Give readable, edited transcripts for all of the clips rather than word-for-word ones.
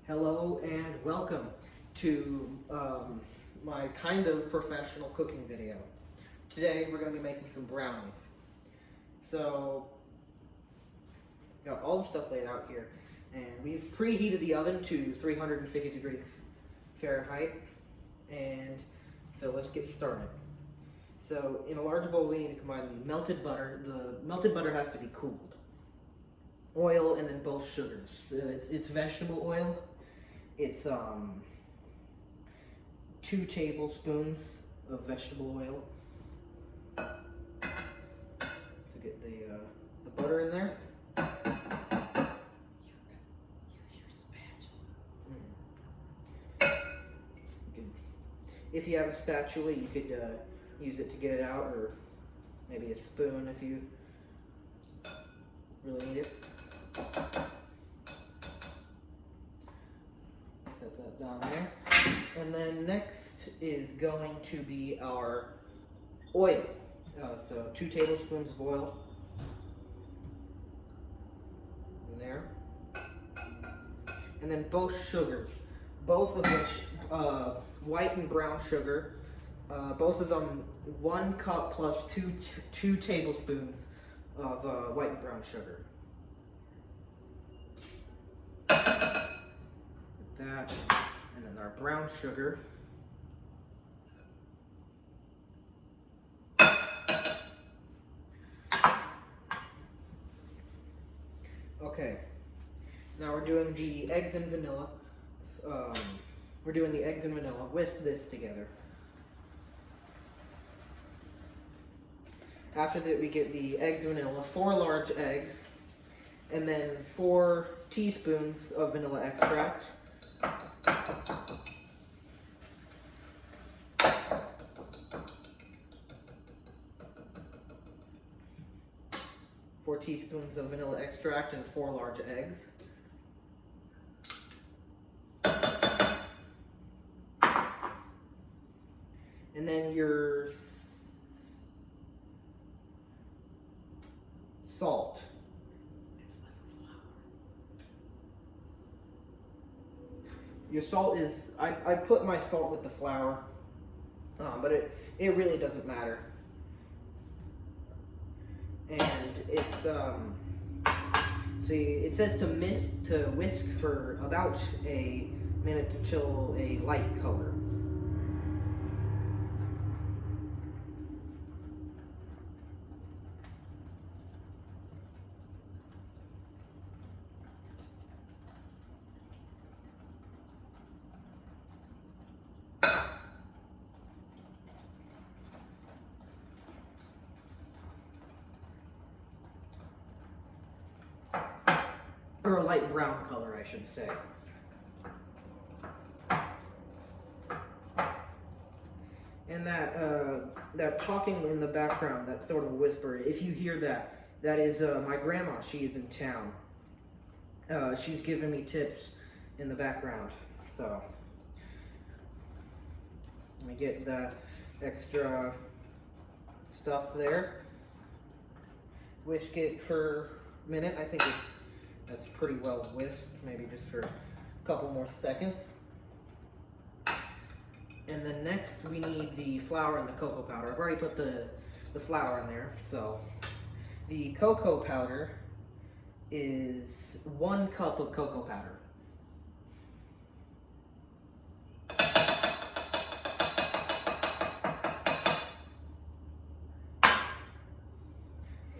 Hello and welcome to my kind of professional cooking video. Today we're going to be making some brownies. So, got all the stuff laid out here, and we've preheated the oven to 350 degrees Fahrenheit, and so let's get started. So in a large bowl we need to combine the melted butter. The melted butter has to be cooled. Oil and then both sugars. It's vegetable oil. It's 2 tablespoons of vegetable oil to get the butter in there. Use your spatula. If you have a spatula, you could use it to get it out, or maybe a spoon if you really need it. Set that down there. And then next is going to be our oil. So 2 tablespoons of oil in there. And then both sugars, both of which, white and brown sugar, both of them 1 cup plus 2 tablespoons of white and brown sugar. That, and then our brown sugar. Okay, now we're doing the eggs and vanilla. Whisk this together. After that, we get the eggs and vanilla, 4 large eggs, and then 4 teaspoons of vanilla extract. Four teaspoons of vanilla extract and 4 large eggs. And then your salt. Your salt is, I put my salt with the flour, but it really doesn't matter. And it's, see, it says to whisk for about a minute until a light color. Or a light brown color, I should say. And that talking in the background, that sort of whisper, if you hear that, that is my grandma. She is in town. She's giving me tips in the background. So, let me get that extra stuff there. Whisk it for a minute. I think that's pretty well whisked, maybe just for a couple more seconds. And then next we need the flour and the cocoa powder. I've already put the flour in there, so the cocoa powder is 1 cup of cocoa powder.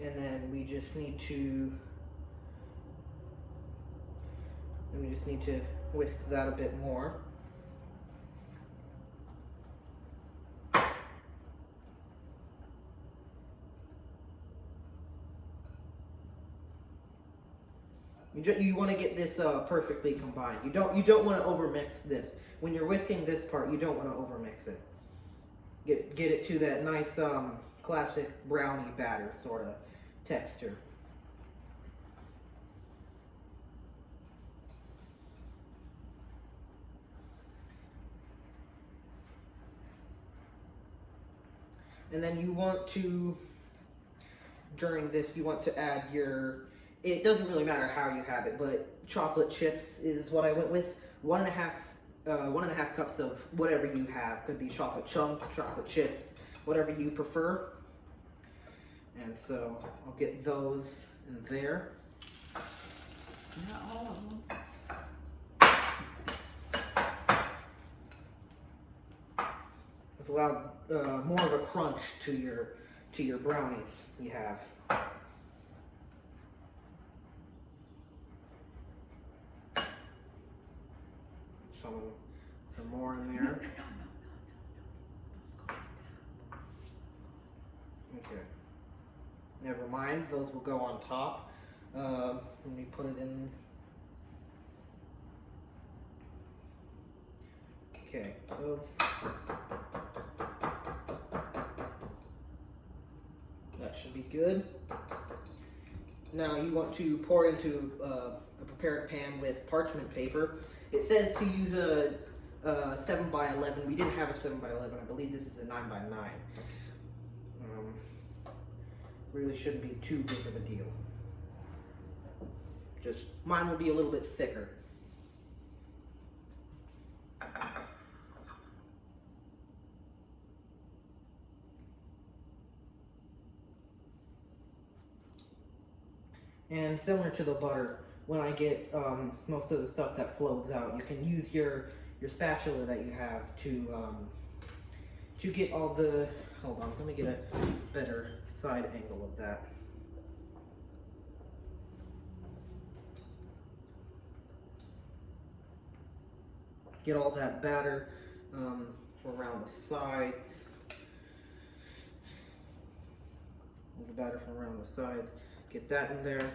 And then we just need to whisk that a bit more. You want to get this perfectly combined. You don't want to overmix this. When you're whisking this part, you don't want to overmix it. Get it to that nice classic brownie batter sort of texture. And then you want to, during this, you want to add your, it doesn't really matter how you have it, but chocolate chips is what I went with. 1.5 cups of whatever you have. Could be chocolate chunks, chocolate chips, whatever you prefer. And so I'll get those in there. Not all of them. It's allowed more of a crunch to your brownies you have. Some more in there. No. Those go on top. Okay. Never mind. Those will go on top. Let me put it in. Okay. That should be good. Now you want to pour it into a prepared pan with parchment paper. It says to use a 7x11. We didn't have a 7x11. I believe this is a 9x9. Really shouldn't be too big of a deal. Just mine will be a little bit thicker. And similar to the butter, when I get most of the stuff that flows out, you can use your spatula that you have to get all the. Hold on, let me get a better side angle of that. Get all that batter around the sides. The batter from around the sides. Get that in there.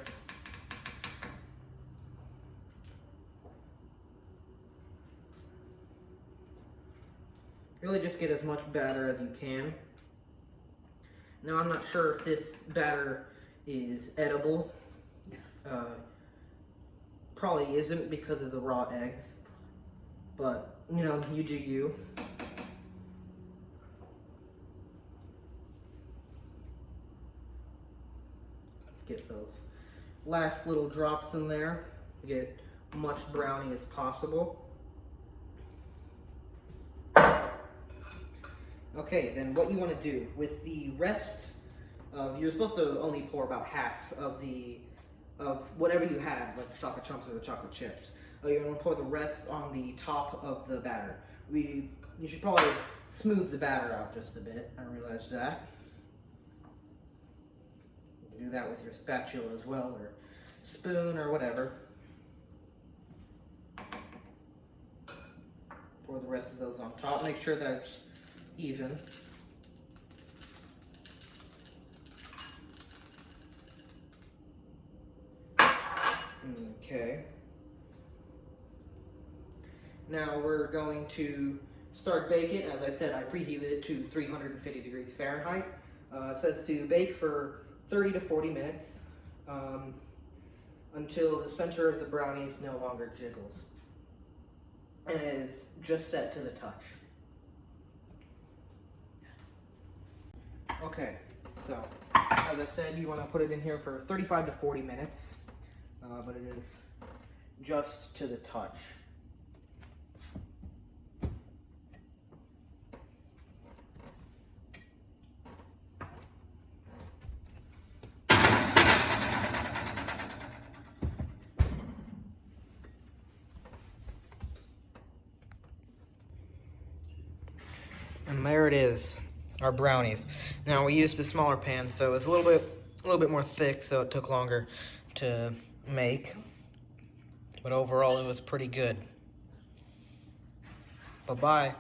Really just get as much batter as you can. Now I'm not sure if this batter is edible. Probably isn't because of the raw eggs. But, you know, you do you. Get those last little drops in there to get much brownie as possible. Okay, then what you want to do with the rest of, you're supposed to only pour about half of whatever you had, like the chocolate chunks or the chocolate chips. You're going to pour the rest on the top of the batter. You should probably smooth the batter out just a bit. I realize that. You can do that with your spatula as well, or spoon, or whatever. Pour the rest of those on top. Make sure that it's even. Okay. Now we're going to start baking. As I said, I preheated it to 350 degrees Fahrenheit. It says to bake for 30 to 40 minutes until the center of the brownies no longer jiggles and it is just set to the touch. Okay, so as I said, you want to put it in here for 35 to 40 minutes, but it is just to the touch. And there it is, our brownies. Now we used a smaller pan, so it was a little bit more thick, so it took longer to make. But overall, it was pretty good. Bye-bye.